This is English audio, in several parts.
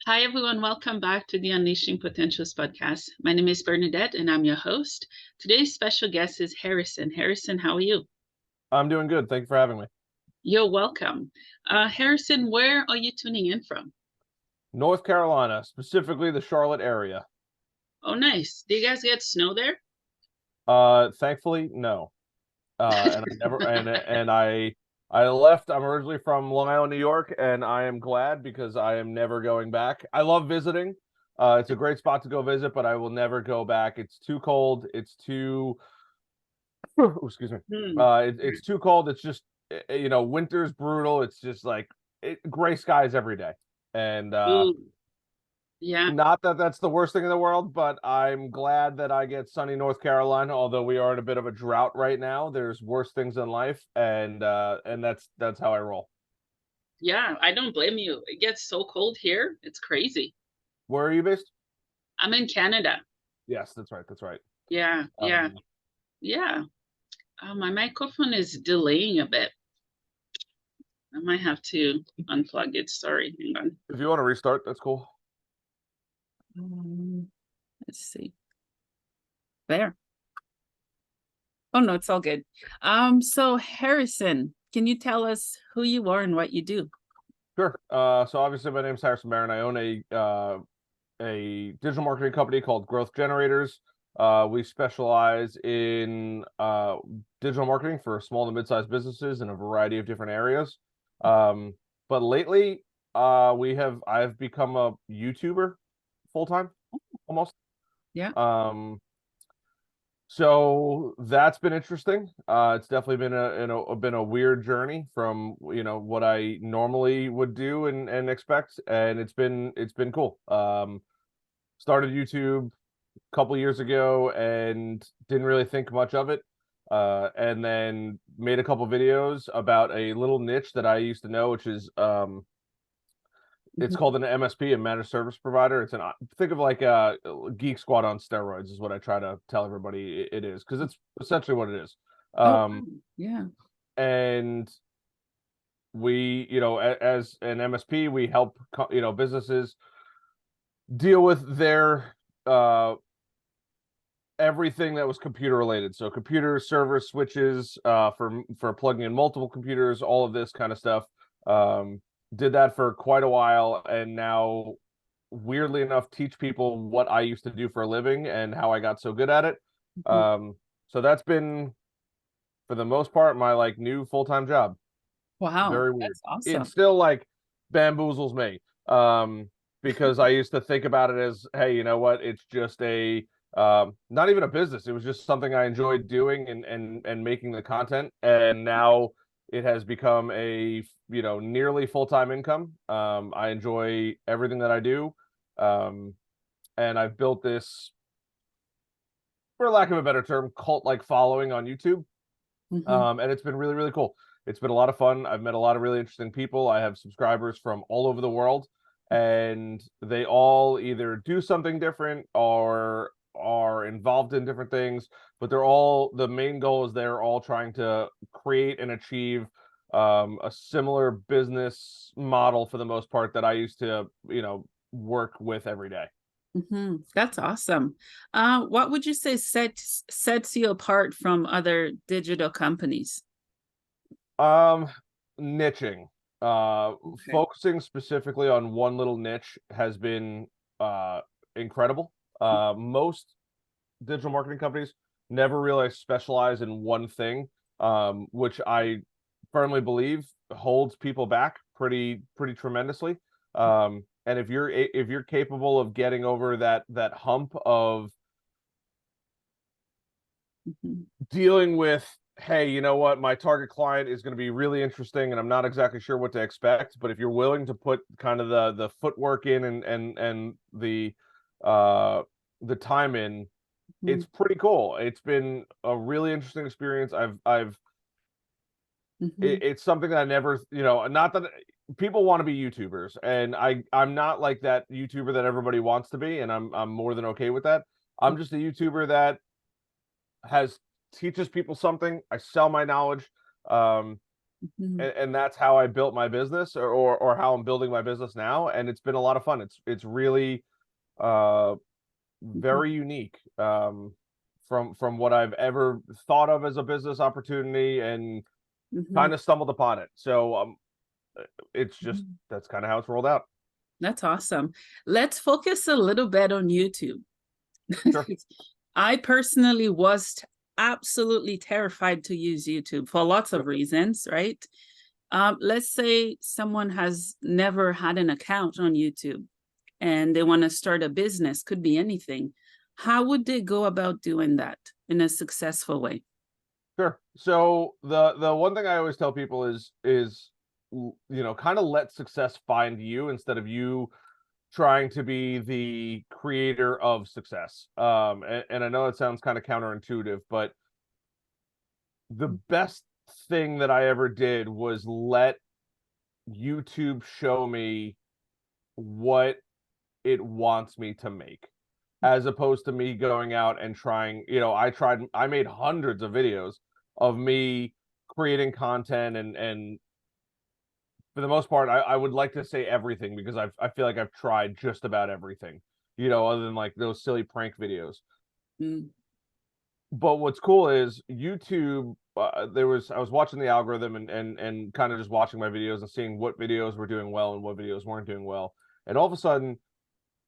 Hi, everyone. Welcome back to the Unleashing Potentials podcast. My name is Bernadette, and I'm your host. Today's special guest is Harisson. Harisson, how are you? I'm doing good. Thank you for having me. You're welcome. Harisson, where are you tuning in from? North Carolina, specifically the Charlotte area. Oh, nice. Do you guys get snow there? Thankfully, no. And I never and I left. I'm originally from Long Island, New York, and I am glad because I am never going back. I love visiting. It's a great spot to go visit, but I will never go back. It's too cold. It's too excuse me. Hmm. It's too cold. It's just winter's brutal. It's just like gray skies every day. And Ooh, yeah. not that that's the worst thing in the world, but I'm glad that I get sunny North Carolina. Although we are in a bit of a drought right now, there's worse things in life, and that's how I roll. Yeah, I don't blame you. It gets so cold here. It's crazy. Where are you based? I'm in Canada. Yes, that's right. That's right. Yeah, yeah, Um, yeah. My microphone is delaying a bit. I might have to unplug it. Sorry, hang on. if you want to restart, that's cool. Let's see. There. Oh no, it's all good. So Harisson, can you tell us who you are and what you do? Sure. So obviously my name's Harisson Barron. I own a digital marketing company called Growth Generators. We specialize in digital marketing for small to mid-sized businesses in a variety of different areas. But lately, I've become a YouTuber full time, almost. Yeah. So that's been interesting. It's definitely been a weird journey from what I normally would do and expect, and it's been cool. Started YouTube a couple years ago and didn't really think much of it. And then made a couple videos about a little niche that I used to know, which is it's Mhm. called an MSP, a managed service provider. It's think of like a Geek Squad on steroids is what I try to tell everybody it is, because it's essentially what it is. Oh, Um, wow. Yeah. and we, as an MSP, we help businesses deal with their everything that was computer related. So computers, servers, switches, for plugging in multiple computers, all of this kind of stuff. Did that for quite a while, and now, weirdly enough, teach people what I used to do for a living and how I got so good at it. Mhm. So that's been, for the most part, my like new full-time job. Wow, Very weird. that's It awesome. still like bamboozles me. Because I used to think about it as, hey, you know what? It's just a not even a business. It was just something I enjoyed doing and making the content. And now it has become a nearly full-time income. I enjoy everything that I do. Um, and I've built this, for lack of a better term, cult-like following on YouTube. Mhm. And it's been really, really cool. It's been a lot of fun. I've met a lot of really interesting people. I have subscribers from all over the world, and they all either do something different or are involved in different things, but the main goal is they're all trying to create and achieve a similar business model, for the most part, that I used to, work with every day. That's awesome. What would you say sets you apart from other digital companies? Um, Niching. Okay. Focusing specifically on one little niche has been incredible. Most digital marketing companies never really specialize in one thing, which I firmly believe holds people back pretty tremendously. And if you're capable of getting over that hump of Mhm. dealing with, hey, you know what, my target client is going to be really interesting and I'm not exactly sure what to expect, but if you're willing to put kind of the footwork in and the time in, it's Mhm. pretty cool. It's been a really interesting experience. Mhm. It's something that I never, not that people want to be YouTubers, and I'm not like that YouTuber that everybody wants to be, and I'm more than okay with that. I'm just a YouTuber that has teaches people something. I sell my knowledge. Um, Mhm. and that's how I built my business, or how I'm building my business now, and it's been a lot of fun. It's really uh Mhm. very unique, from what I've ever thought of as a business opportunity, and Mhm. kind of stumbled upon it. So it's just, Mhm. that's kind of how it's rolled out. That's awesome. Let's focus a little bit on YouTube. Sure. I personally was absolutely terrified to use YouTube for lots of Yep. reasons, right? Let's say someone has never had an account on YouTube and they want to start a business, could be anything. How would they go about doing that in a successful way? Sure. So the one thing I always tell people is kind of let success find you, instead of you trying to be the creator of success. And I know it sounds kind of counterintuitive, but the best thing that I ever did was let YouTube show me what it wants me to make, as opposed to me going out and trying. I made hundreds of videos of me creating content, and for the most part, I would like to say everything, because I feel like I've tried just about everything, other than like those silly prank videos. Mm, But what's cool is YouTube. I was watching the algorithm, and kind of just watching my videos and seeing what videos were doing well and what videos weren't doing well. And all of a sudden,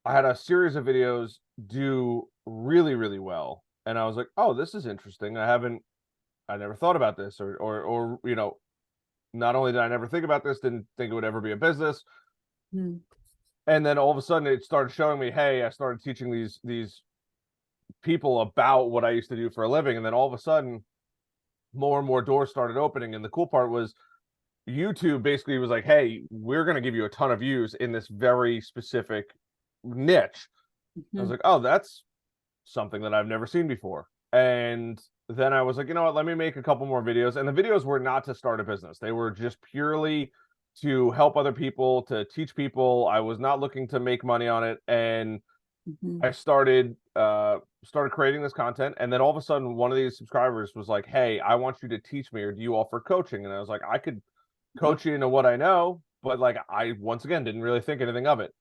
I had a series of videos do really, really well. And I was like, oh, this is interesting. I never thought about this, or not only did I never think about this, didn't think it would ever be a business. mm, And then all of a sudden it started showing me, hey, I started teaching these people about what I used to do for a living. And then all of a sudden, more and more doors started opening. And the cool part was, YouTube basically was like, hey, we're going to give you a ton of views in this very specific niche. I was mhm, like, oh, that's something that I've never seen before. And then I was like, you know what, let me make a couple more videos. And the videos were not to start a business. They were just purely to help other people, to teach people. I was not looking to make money on it. And mhm, I started creating this content, and then all of a sudden one of these subscribers was like, hey, I want you to teach me, or do you offer coaching? And I was like, I could oh, coach you into what I know, but like, I once again didn't really think anything of it.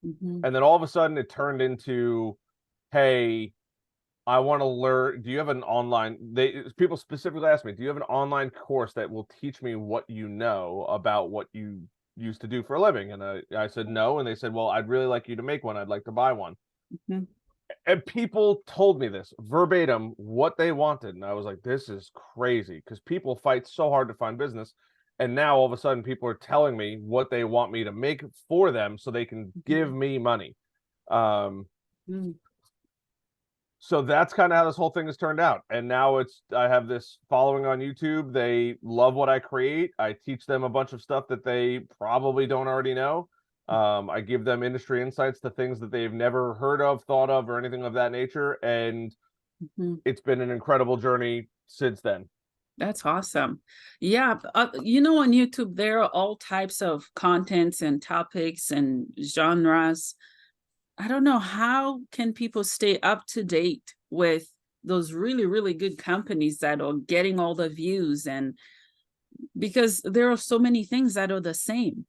mhm, And then all of a sudden it turned into, hey, I want to learn. Do you have an online? People specifically ask me, do you have an online course that will teach me what you know about what you used to do for a living? And I said no, and they said, well, I'd really like you to make one. I'd like to buy one. mhm, And people told me this verbatim, what they wanted, and I was like, this is crazy, because people fight so hard to find business, and now all of a sudden people are telling me what they want me to make for them so they can give mhm, me money. um mm. so that's kind of how this whole thing has turned out. And now I have this following on YouTube. They love what I create. I teach them a bunch of stuff that they probably don't already know. I give them industry insights to things that they've never heard of, thought of, or anything of that nature. And Mhm. it's been an incredible journey since then. That's awesome. Yeah, on YouTube, there are all types of contents and topics and genres. I don't know, how can people stay up to date with those really, really good companies that are getting all the views, and because there are so many things that are the same.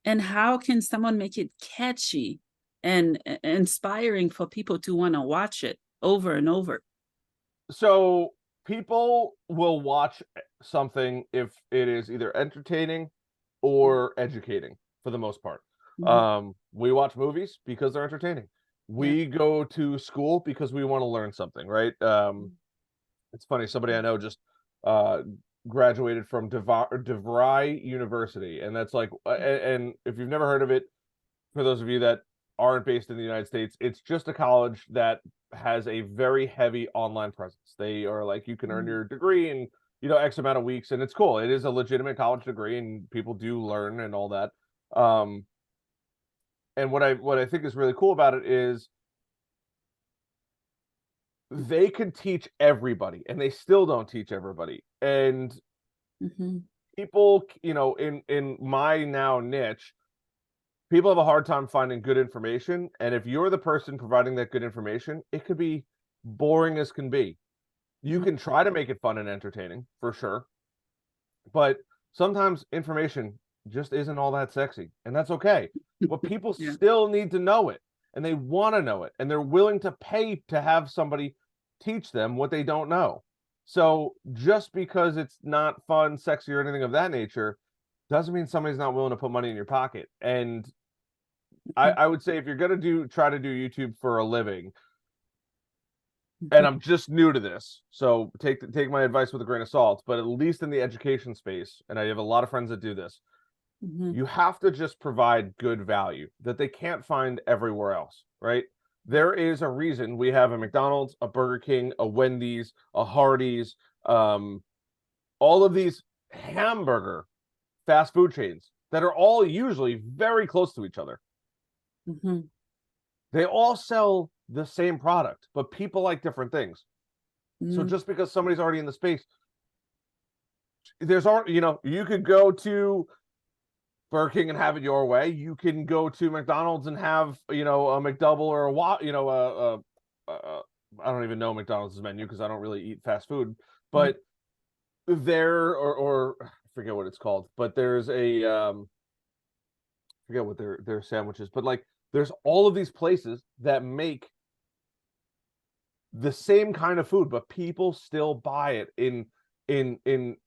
And how can someone make it catchy and inspiring for people to want to watch it over and over? So people will watch something if it is either entertaining or educating, for the most part. Mhm. We watch movies because they're entertaining. Yeah. We go to school because we want to learn something, right? It's funny, somebody I know just uh, graduated from DeVry University, and that's like, and if you've never heard of it, for those of you that aren't based in the United States, it's just a college that has a very heavy online presence. They are like, you can earn Mhm. your degree in, X amount of weeks, and it's cool. It is a legitimate college degree, and people do learn and all that. Um, and what I think is really cool about it is they can teach everybody, and they still don't teach everybody. And Mhm. people, in my now niche, people have a hard time finding good information. And if you're the person providing that good information, it could be boring as can be. You Mhm. can try to make it fun and entertaining, for sure, But sometimes information just isn't all that sexy, and that's okay. But people Yeah. still need to know it, and they want to know it, and they're willing to pay to have somebody teach them what they don't know. So just because it's not fun, sexy, or anything of that nature, doesn't mean somebody's not willing to put money in your pocket. And I would say if you're gonna try to do YouTube for a living, and I'm just new to this, so take my advice with a grain of salt, but at least in the education space, and I have a lot of friends that do this, Mhm. you have to just provide good value that they can't find everywhere else, right? There is a reason we have a McDonald's, a Burger King, a Wendy's, a Hardee's, all of these hamburger fast food chains that are all usually very close to each other. Mhm. They all sell the same product, but people like different things. So Mhm. just because somebody's already in the space, you could go to Burger King and have it your way. You can go to McDonald's and have, a McDouble or I don't even know McDonald's menu because I don't really eat fast food. Mhm. But there, or I forget what it's called, but there's a forget what their sandwiches, but like there's all of these places that make the same kind of food, but people still buy it in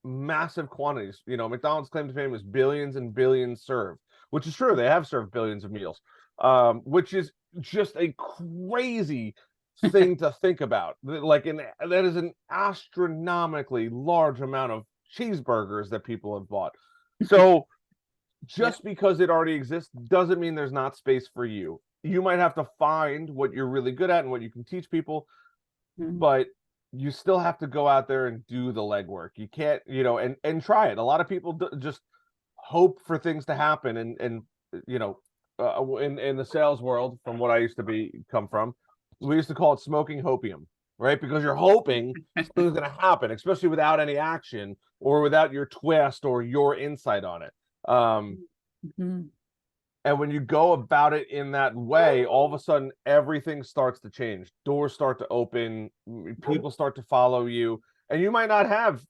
massive quantities. McDonald's claim to fame is billions and billions served, which is true. They have served billions of meals, which is just a crazy thing to think about. That is an astronomically large amount of cheeseburgers that people have bought. So Yeah. just because it already exists doesn't mean there's not space for you. You might have to find what you're really good at and what you can teach people, Mhm. but you still have to go out there and do the legwork. You can't, and try it. A lot of people just hope for things to happen, and you know, in the sales world, from what I used to come from, we used to call it smoking hopium, right? Because you're hoping something's going to happen, especially without any action or without your twist or your insight on it. Mhm. And when you go about it in that way, all of a sudden everything starts to change. Doors start to open, people start to follow you, and you might not have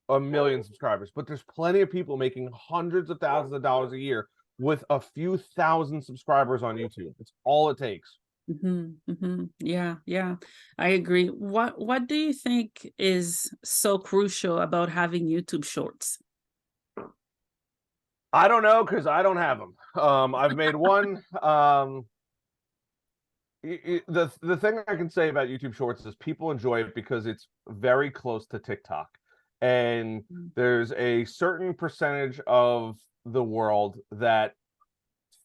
a million subscribers, but there's plenty of people making hundreds of thousands of dollars a year with a few thousand subscribers on YouTube. It's all it takes. Mhm. Mhm. Yeah, yeah. I agree. What do you think is so crucial about having YouTube Shorts? I don't know because I don't have them. I've made one. The thing I can say about YouTube Shorts is people enjoy it because it's very close to TikTok, and Mm. there's a certain percentage of the world that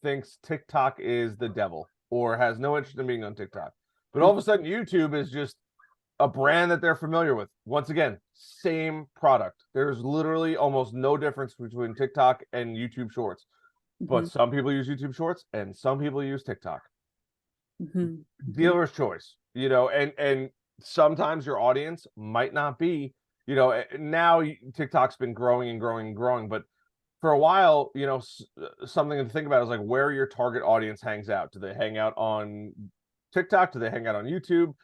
thinks TikTok is the devil or has no interest in being on TikTok. But all of a sudden, YouTube is just a brand that they're familiar with. Once again, same product. There's literally almost no difference between TikTok and YouTube Shorts. But Mhm. some people use YouTube Shorts and some people use TikTok. Mhm. Mhm. Dealer's choice, and sometimes your audience might not be, now TikTok's been growing and growing and growing, but for a while, something to think about is like where your target audience hangs out. Do they hang out on TikTok? Do they hang out on YouTube?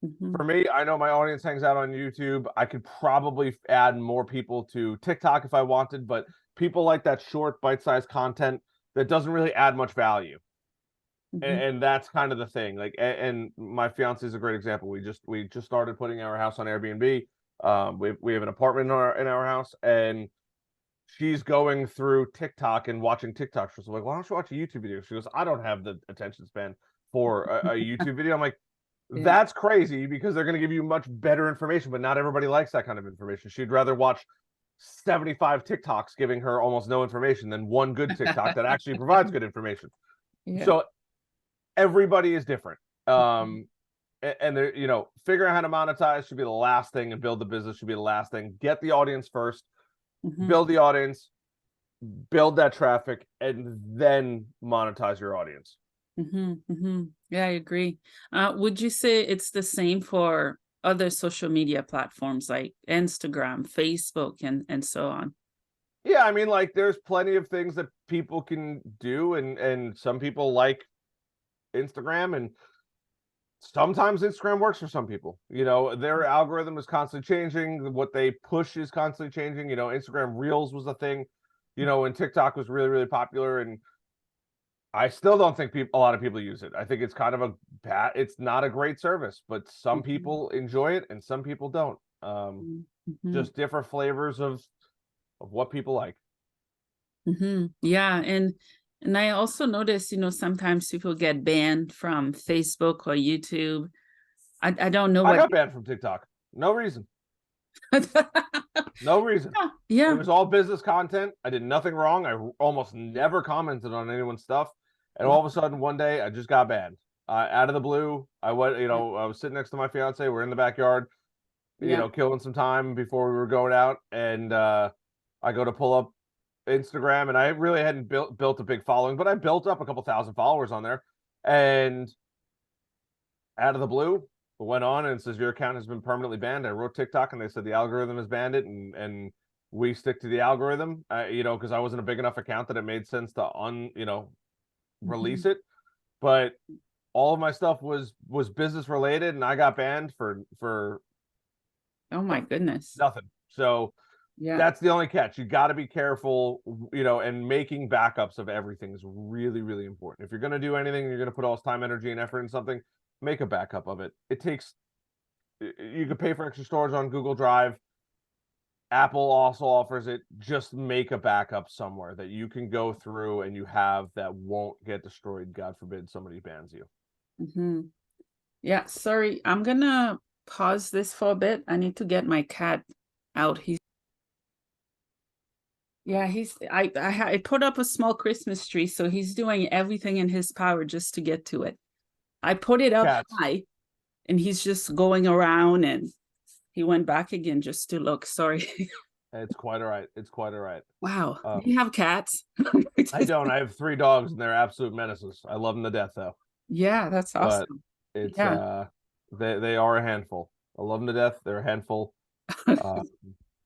Mhm. For me, I know my audience hangs out on YouTube. I could probably add more people to TikTok if I wanted, but people like that short, bite-sized content that doesn't really add much value. and, Mhm. and that's kind of the thing. Like, and my fiance is a great example. We just started putting our house on Airbnb. We have an apartment in our house, and she's going through TikTok and watching TikTok. She's like, "Why don't you watch a YouTube video?" She goes, "I don't have the attention span for a YouTube video." I'm like, Yeah. "That's crazy because they're going to give you much better information, but not everybody likes that kind of information. She'd rather watch 75 TikToks giving her almost no information than one good TikTok that actually provides good information." Yeah. So everybody is different. And they're, figuring out how to monetize should be the last thing, and build the business should be the last thing. Get the audience first, Mhm. build the audience, build that traffic, and then monetize your audience. Mhm. Mhm. Yeah, I agree. Would you say it's the same for other social media platforms like Instagram, Facebook, and so on? Yeah, I mean, like, there's plenty of things that people can do, and some people like Instagram, and sometimes Instagram works for some people. You know, their algorithm is constantly changing. What they push is constantly changing. You know, Instagram Reels was a thing, you know, when TikTok was really, really popular. And I still don't think a lot of people use it. I think it's kind of it's not a great service, but some people enjoy it and some people don't. Just different flavors of what people like. Yeah, and I also notice, you know, sometimes people get banned from Facebook or YouTube. I don't know I what. got banned from TikTok. No reason. No reason. Yeah, It was all business content. I did nothing wrong. I almost never commented on anyone's stuff. And all of a sudden, one day, I just got banned. Out of the blue, I went, you know, I was sitting next to my fiance. We're in the backyard, you know, killing some time before we were going out. And I go to pull up Instagram, and I really hadn't built a big following, but I built up a couple thousand followers on there. And out of the blue, went on and it says your account has been permanently banned. I wrote TikTok and they said the algorithm has banned it, and we stick to the algorithm, you know, because I wasn't a big enough account that it made sense to release it. But all of my stuff was business related, and I got banned for oh my goodness. nothing. So that's the only catch. You got to be careful, you know, and making backups of everything is really, really important. If you're going to do anything, you're going to put all this time, energy, and effort in something, make a backup of it. It takes, you could pay for extra storage on Google Drive. Apple also offers it. Just make a backup somewhere that you can go through and you have that won't get destroyed. God forbid somebody bans you. Yeah, sorry, I'm gonna pause this for a bit. I need to get my cat out. I put up a small Christmas tree, so he's doing everything in his power just to get to it. I put it up high, and he's just going around, and he went back again just to look. Sorry. It's quite all right. It's quite all right. Wow. Do you have cats? I don't. I have 3 dogs, and they're absolute menaces. I love them to death, though. Yeah, that's awesome. But it's they are a handful. I love them to death. They're a handful.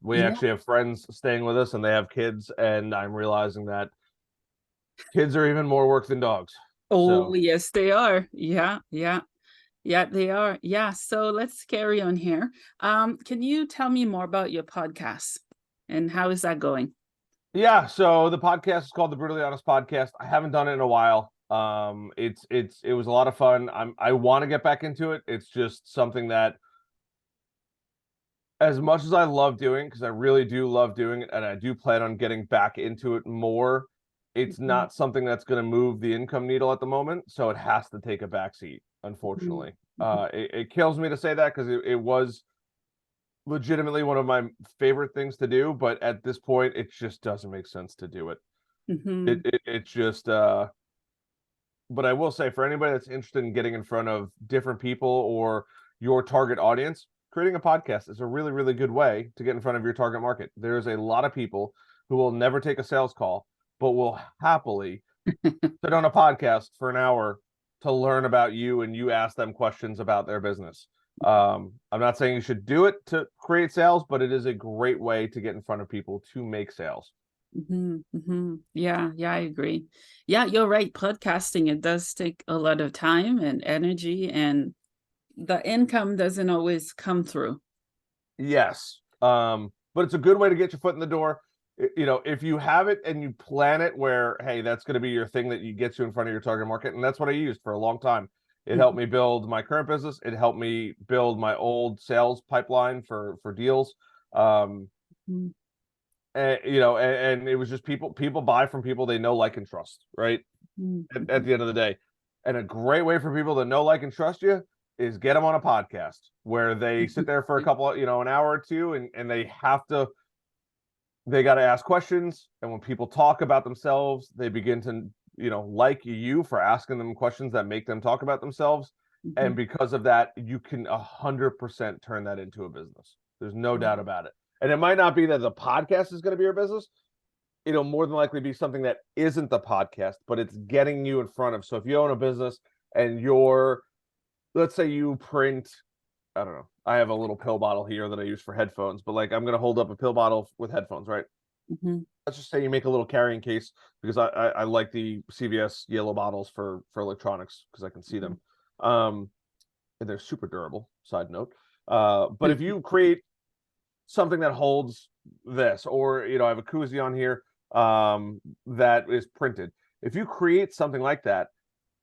We actually have friends staying with us, and they have kids, and I'm realizing that kids are even more work than dogs. Oh, yes, they are. Yeah, they are. Yeah, so let's carry on here. Can you tell me more about your podcast and how is that going? Yeah, so the podcast is called the Brutally Honest Podcast. I haven't done it in a while. It was a lot of fun. I want to get back into it. It's just something that, as much as I love doing, because I really do love doing it, and I do plan on getting back into it more, it's not something that's going to move the income needle at the moment. So it has to take a backseat, unfortunately. It kills me to say that because it was legitimately one of my favorite things to do, but at this point, it just doesn't make sense to do it. It's just, but I will say, for anybody that's interested in getting in front of different people or your target audience, creating a podcast is a really, really good way to get in front of your target market. There's a lot of people who will never take a sales call, but will happily sit on a podcast for an hour to learn about you, and you ask them questions about their business. I'm not saying you should do it to create sales, but it is a great way to get in front of people to make sales. Yeah, I agree. Yeah, you're right. Podcasting, it does take a lot of time and energy, and the income doesn't always come through. Yes. But it's a good way to get your foot in the door. You know, if you have it and you plan it where, hey, that's going to be your thing that you get you in front of your target market. And that's what I used for a long time. It helped me build my current business. It helped me build my old sales pipeline for deals. And, you know, and it was just people buy from people they know, like, and trust, right? At the end of the day. And a great way for people to know, like, and trust you is get them on a podcast where they sit there for a couple of, you know, an hour or two, and they got to ask questions. And when people talk about themselves, they begin to, you know, like you for asking them questions that make them talk about themselves. And because of that, you can 100% turn that into a business. There's no doubt about it. And it might not be that the podcast is going to be your business. It'll more than likely be something that isn't the podcast, but it's getting you in front of. So if you own a business and let's say you print, I don't know, I have a little pill bottle here that I use for headphones, but like I'm going to hold up a pill bottle with headphones, right? Let's just say you make a little carrying case, because I like the CVS yellow bottles for electronics because I can see them. and they're super durable, side note. But if you create something that holds this, or I have a koozie on here that is printed. If you create something like that,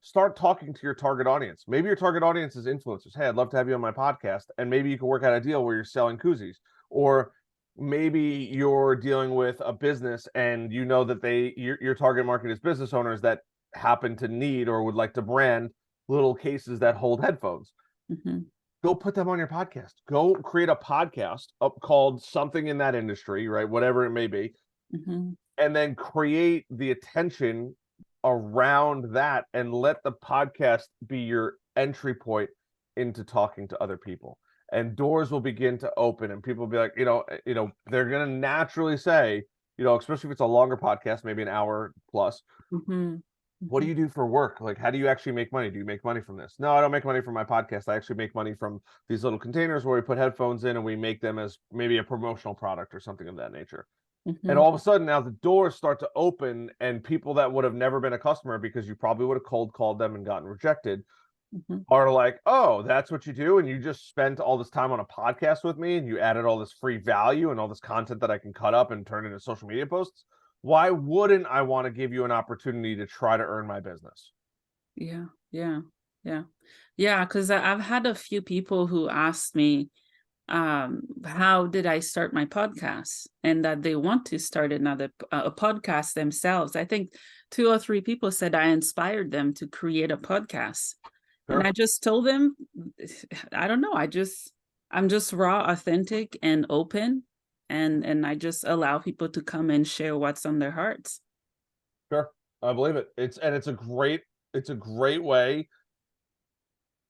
start talking to your target audience. Maybe your target audience is influencers. Hey, I'd love to have you on my podcast, and maybe you can work out a deal where you're selling koozies, or maybe you're dealing with a business and you know that your target market is business owners that happen to need or would like to brand little cases that hold headphones. Mm-hmm. Go put them on your podcast. Go create a podcast called something in that industry, right? Whatever it may be. Mm-hmm. And then create the attention around that and let the podcast be your entry point into talking to other people. And doors will begin to open and people will be like, they're going to naturally say, especially if it's a longer podcast, maybe an hour plus, Mm-hmm. what do you do for work? Like, how do you actually make money? Do you make money from this? No, I don't make money from my podcast. I actually make money from these little containers where we put headphones in and we make them as maybe a promotional product or something of that nature. Mm-hmm. And all of a sudden now the doors start to open and people that would have never been a customer because you probably would have cold called them and gotten rejected Mm-hmm. are like, oh, that's what you do. And you just spent all this time on a podcast with me and you added all this free value and all this content that I can cut up and turn into social media posts. Why wouldn't I want to give you an opportunity to try to earn my business? Yeah, yeah, yeah, yeah. Because I've had a few people who asked me, how did I start my podcast, and that they want to start a podcast themselves. I think 2 or 3 people said I inspired them to create a podcast, Sure. and I just told them, I don't know. I'm just raw, authentic, and open, and I just allow people to come and share what's on their hearts. Sure. I believe it. It's a great way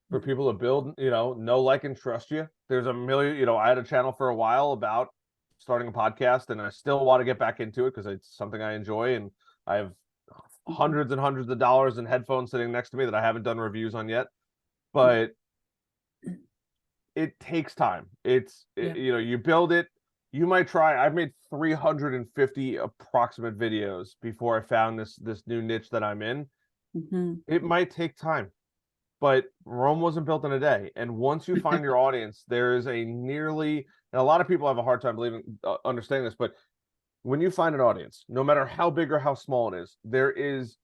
for people to build, know, like, and trust you. There's a million, I had a channel for a while about starting a podcast and I still want to get back into it because it's something I enjoy. And I have hundreds and hundreds of dollars in headphones sitting next to me that I haven't done reviews on yet, but it takes time. You build it. You might try. I've made 350 approximate videos before I found this new niche that I'm in. Mm-hmm. It might take time, but Rome wasn't built in a day. And once you find your audience, there is and a lot of people have a hard time understanding this, but when you find an audience, no matter how big or how small it is, there is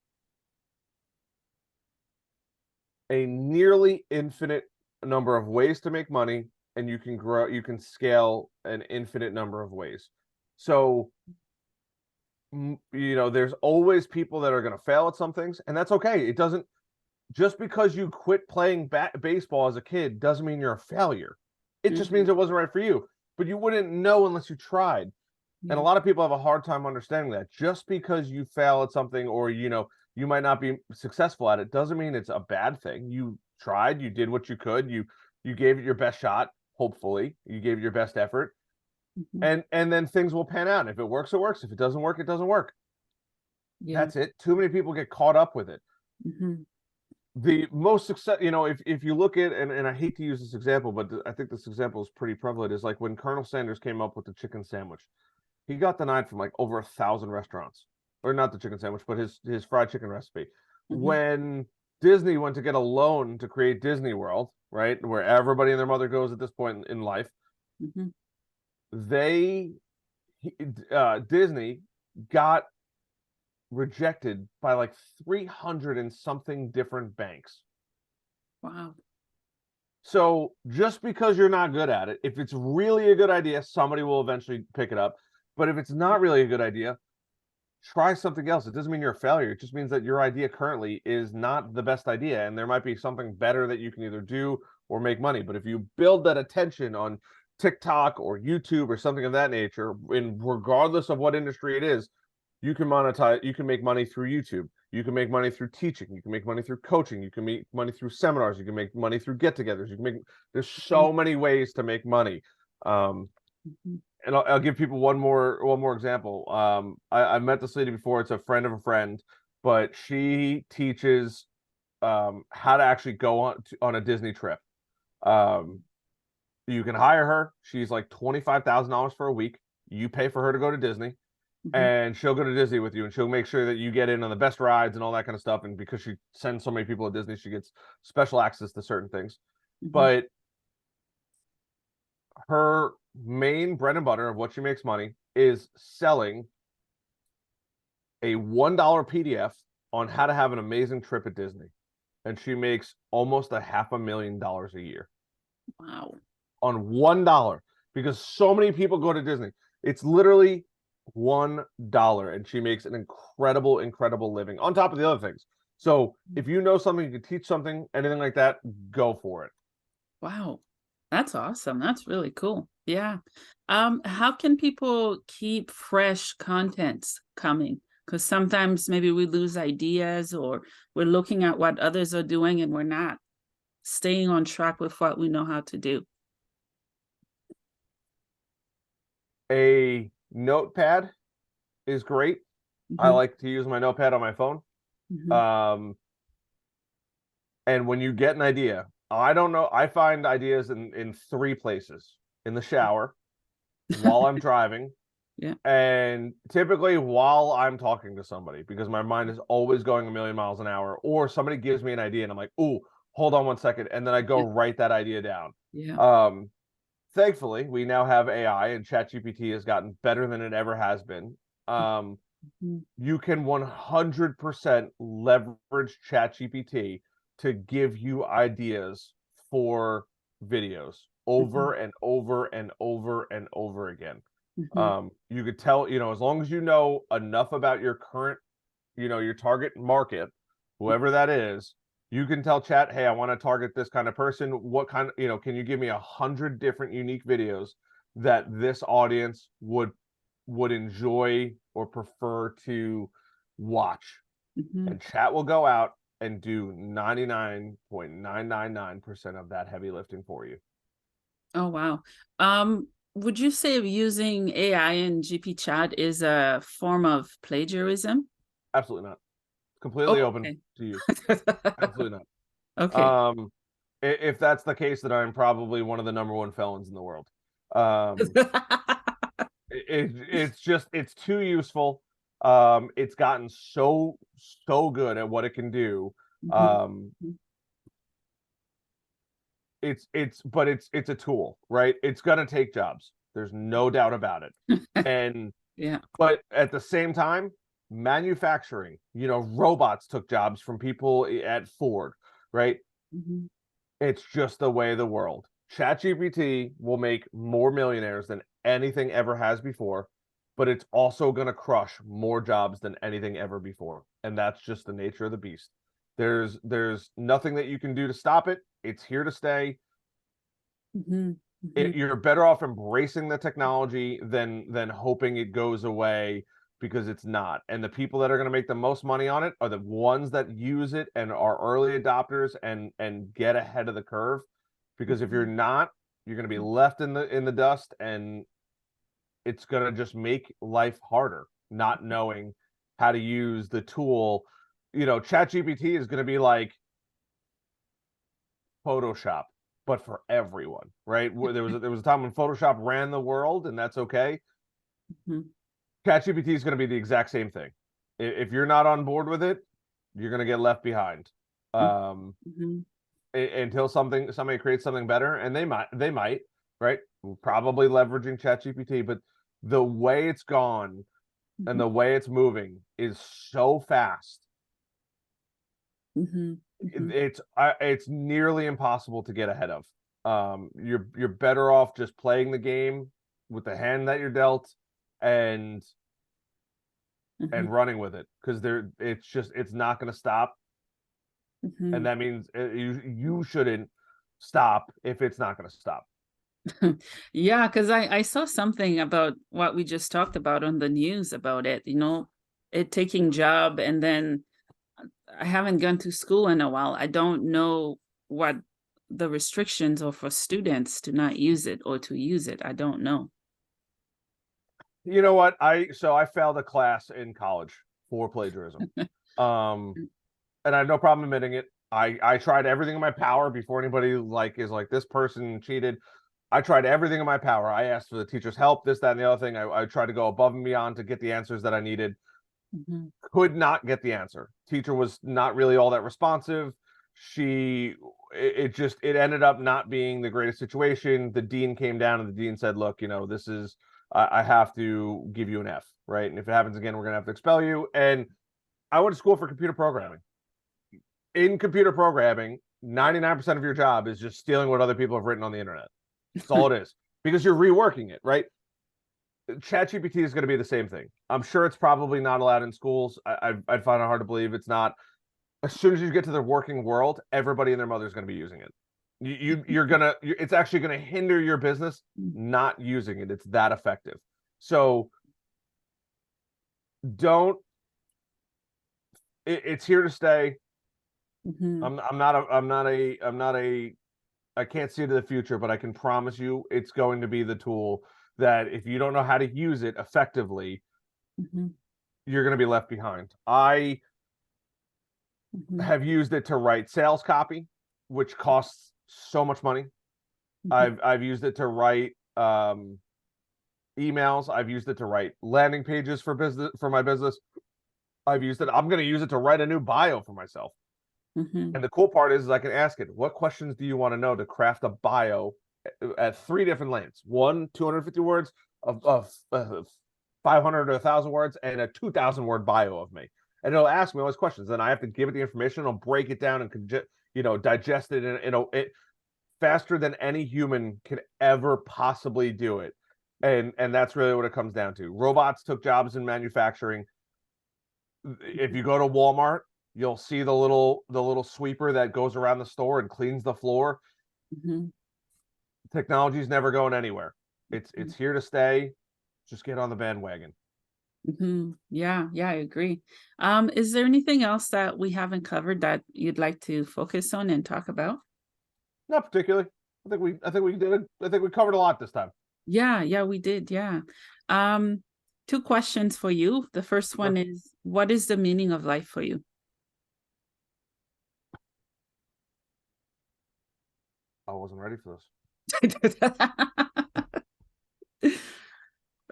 a nearly infinite number of ways to make money, and you can scale an infinite number of ways. So, there's always people that are going to fail at some things, and that's okay. It doesn't, just because you quit playing baseball as a kid doesn't mean you're a failure. It just means it wasn't right for you, but you wouldn't know unless you tried. And a lot of people have a hard time understanding that just because you fail at something or, you might not be successful at it doesn't mean it's a bad thing. You tried, you did what you could, you gave it your best shot. Hopefully you gave it your best effort, and then things will pan out. If it works, it works. If it doesn't work, it doesn't work. That's it. Too many people get caught up with it. The most success, if you look at, and I hate to use this example, but I think this example is pretty prevalent, is like when Colonel Sanders came up with the chicken sandwich. He got denied from like over 1,000 restaurants, or not the chicken sandwich, but his fried chicken recipe. When Disney went to get a loan to create Disney World, right, where everybody and their mother goes at this point in life, Disney got rejected by like 300 and something different banks. Wow. So just because you're not good at it, if it's really a good idea, somebody will eventually pick it up. But if it's not really a good idea, try something else. It doesn't mean you're a failure. It just means that your idea currently is not the best idea, and there might be something better that you can either do or make money. But if you build that attention on TikTok or YouTube or something of that nature, and regardless of what industry it is, you can monetize, you can make money through YouTube. You can make money through teaching. You can make money through coaching. You can make money through seminars. You can make money through get-togethers. There's so many ways to make money. And I'll give people one more example. I've met this lady before. It's a friend of a friend, but she teaches how to actually go on a Disney trip. You can hire her. She's like $25,000 for a week. You pay for her to go to Disney, and she'll go to Disney with you, and she'll make sure that you get in on the best rides and all that kind of stuff. And because she sends so many people to Disney, she gets special access to certain things. Mhm. but her main bread and butter of what she makes money is selling a $1 PDF on how to have an amazing trip at Disney. And she makes almost $500,000 a year Wow. on $1 because so many people go to Disney. It's literally $1 and she makes an incredible, incredible living on top of the other things. So if you know something, you can teach something, anything like that, go for it. Wow. That's awesome. That's really cool. Yeah. How can people keep fresh contents coming? Because sometimes maybe we lose ideas or we're looking at what others are doing and we're not staying on track with what we know how to do. A notepad is great. I Mhm, like to use my notepad on my phone. mhm. Um, and when you get an idea, I don't know, I find ideas in three places: in the shower, while I'm driving, Yeah. and typically while I'm talking to somebody, because my mind is always going a million miles an hour, or somebody gives me an idea and I'm like, "Ooh, hold on one second," and then I go Yeah. write that idea down. Yeah. Um, Thankfully, we now have AI, and ChatGPT has gotten better than it ever has been. Mhm, You can 100% leverage ChatGPT to give you ideas for videos mhm, over and over and over and over again. mhm, You could tell, as long as you know enough about your current, your target market, whoever that is, you can tell chat, hey, I want to target this kind of person. What kind of, can you give me 100 different unique videos that this audience would enjoy or prefer to watch? mhm. And chat will go out and do 99.999% of that heavy lifting for you. Oh, wow. Would you say using AI and GP chat is a form of plagiarism? Absolutely not. Completely Oh, open okay. to use. Absolutely not. Okay. If that's the case, then I'm probably one of the number one felons in the world. Um, it's too useful. It's gotten so good at what it can do. Mhm, Um, it's a tool, right? It's gonna take jobs. There's no doubt about it. mhm. And Yeah. but at the same time, manufacturing, robots took jobs from people at Ford, right? Mhm, It's just the way of the world. ChatGPT will make more millionaires than anything ever has before, but it's also going to crush more jobs than anything ever before. And that's just the nature of the beast. There's nothing that you can do to stop it. It's here to stay. mhm, mhm, You're better off embracing the technology than hoping it goes away, because it's not. And the people that are going to make the most money on it are the ones that use it and are early adopters and get ahead of the curve. Because if you're mhm. not, you're going to be left in the dust, and it's going to just make life harder not knowing how to use the tool. ChatGPT is going to be like Photoshop, but for everyone, right? Where there was a time when Photoshop ran the world, and that's okay. Mhm, ChatGPT is going to be the exact same thing. If you're not on board with it, you're going to get left behind. mhm, Um, mhm, until somebody creates something better, and they might, right? Probably leveraging ChatGPT, but the way it's gone and mhm, the way it's moving is so fast. mhm, mhm, It's nearly impossible to get ahead of. You're better off just playing the game with the hand that you're dealt, and mhm, running with it, because it's not going to stop, and mhm. that means you shouldn't stop if it's not going to stop. Yeah, because I saw something about what we just talked about on the news about it, it taking job, and then I haven't gone to school in a while. I don't know what the restrictions are for students to not use it or to use it. I don't know. You know what? I failed a class in college for plagiarism. Um, and I have no problem admitting it. I tried everything in my power before anybody is like, this person cheated. I tried everything in my power. I asked for the teacher's help, this, that, and the other thing. I tried to go above and beyond to get the answers that I needed. Mhm, Could not get the answer. Teacher was not really all that responsive. It ended up not being the greatest situation. The dean came down and the dean said, look, this is, I have to give you an F, right? And if it happens again, we're going to have to expel you. And I went to school for computer programming. In computer programming, 99% of your job is just stealing what other people have written on the internet. That's all it is, because you're reworking it, right? ChatGPT is going to be the same thing. I'm sure it's probably not allowed in schools. I'd find it hard to believe it's not. As soon as you get to the working world, everybody and their mother is going to be using it. It's actually going to hinder your business not using it. It's that effective. So it's here to stay. I can't see to the future, but I can promise you it's going to be the tool that if you don't know how to use it effectively, you're going to be left behind. I have used it to write sales copy, which costs so much money. I've used it to write emails. I've used it to write landing pages for my business. I'm going to use it to write a new bio for myself. And the cool part is I can ask it, what questions do you want to know to craft a bio at 3 different lengths? One, 250 words, of 500 to 1,000 words, and a 2,000-word bio of me. And it'll ask me all those questions. Then I have to give it the information. I'll break it down and digest it in faster than any human can ever possibly do it. And that's really what it comes down to. Robots took jobs in manufacturing. If you go to Walmart, you'll see the little sweeper that goes around the store and cleans the floor. Technology's never going anywhere. It's here to stay. Just get on the bandwagon. Yeah, I agree. Is there anything else that we haven't covered that you'd like to focus on and talk about? Not particularly. I think we covered a lot this time. Yeah, we did. Yeah. 2 questions for you. The first one is, what is the meaning of life for you? I wasn't ready for this.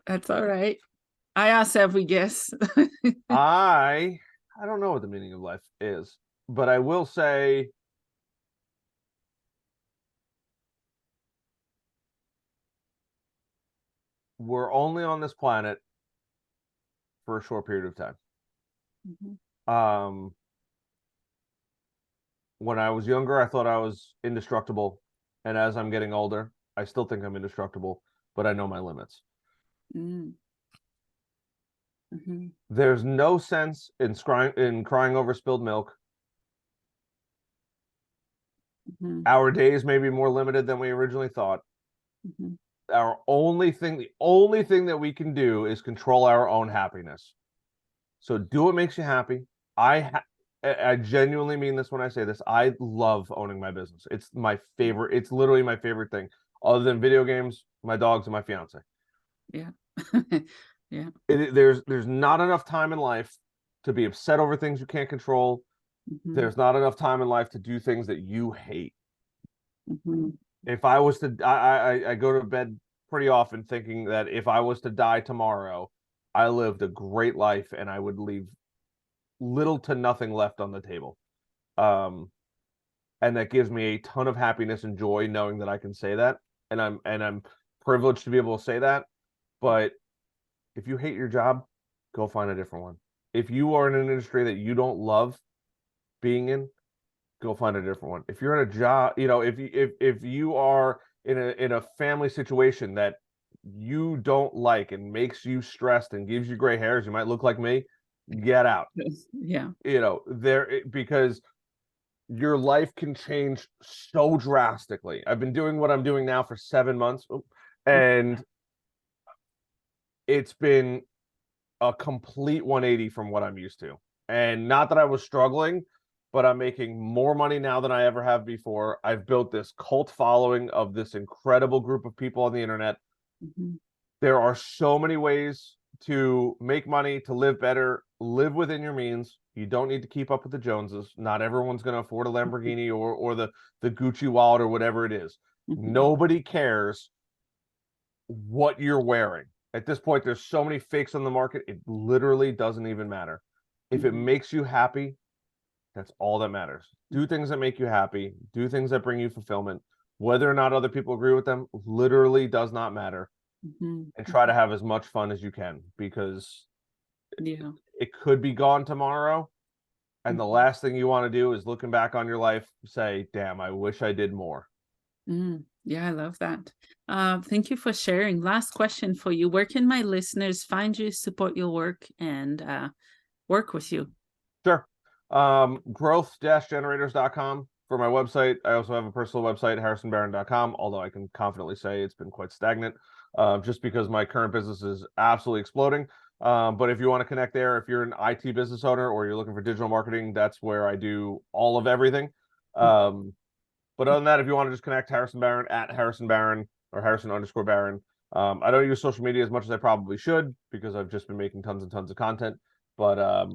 That's all right. I ask every guest. I don't know what the meaning of life is, but I will say we're only on this planet for a short period of time. When I was younger, I thought I was indestructible, and as I'm getting older, I still think I'm indestructible, but I know my limits. There's no sense in crying over spilled milk. Our days may be more limited than we originally thought. The only thing that we can do is control our own happiness. So do what makes you happy. I genuinely mean this when I say this. I love owning my business. It's my favorite. It's literally my favorite thing, other than video games, my dogs, and my fiance. Yeah. Yeah. There's not enough time in life to be upset over things you can't control. There's not enough time in life to do things that you hate. If I was to, I go to bed pretty often thinking that if I was to die tomorrow, I lived a great life and I would leave little to nothing left on the table. And that gives me a ton of happiness and joy knowing that I can say that. And I'm privileged to be able to say that. But if you hate your job, go find a different one. If you are in an industry that you don't love being in, go find a different one. If you're in a job, if you are in a family situation that you don't like and makes you stressed and gives you gray hairs, you might look like me, get out. Yeah. Because your life can change so drastically. I've been doing what I'm doing now for 7 months, and it's been a complete 180 from what I'm used to. And not that I was struggling, but I'm making more money now than I ever have before. I've built this cult following of this incredible group of people on the internet. There are so many ways to make money, to live better, live within your means. You don't need to keep up with the Joneses. Not everyone's going to afford a Lamborghini or the Gucci wallet or whatever it is. Nobody cares what you're wearing. At this point, there's so many fakes on the market, it literally doesn't even matter. If it makes you happy, That's all that matters. Do things that make you happy. Do things that bring you fulfillment. Whether or not other people agree with them literally does not matter. Mhm. And try to have as much fun as you can, because Yeah. it could be gone tomorrow. And the Mhm. last thing you want to do is, looking back on your life, say, damn, I wish I did more. Yeah, I love that. Thank you for sharing. Last question for you. Where can my listeners find you, support your work, and work with you? Sure. Growth-generators.com for my website. I also have a personal website, harrisonbarron.com, although I can confidently say it's been quite stagnant, just because my current business is absolutely exploding. But if you want to connect there, if you're an IT business owner or you're looking for digital marketing, that's where I do all of everything. But other than that, if you want to just connect, Harisson Barron at Harisson Barron or Harisson_Barron. I don't use social media as much as I probably should, because I've just been making tons and tons of content. But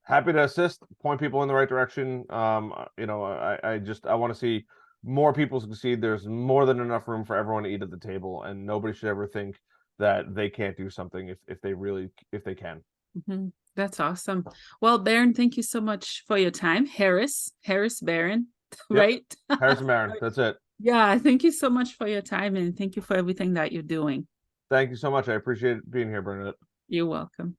happy to assist, point people in the right direction. I want to see more people succeed. There's more than enough room for everyone to eat at the table, and nobody should ever think that they can't do something if they can. That's awesome. Well, Baron, thank you so much for your time. Harris Baron, Yep, right? Harisson Barron. That's it. Yeah, thank you so much for your time, and thank you for everything that you're doing. Thank you so much. I appreciate being here, Bernadette. You're welcome.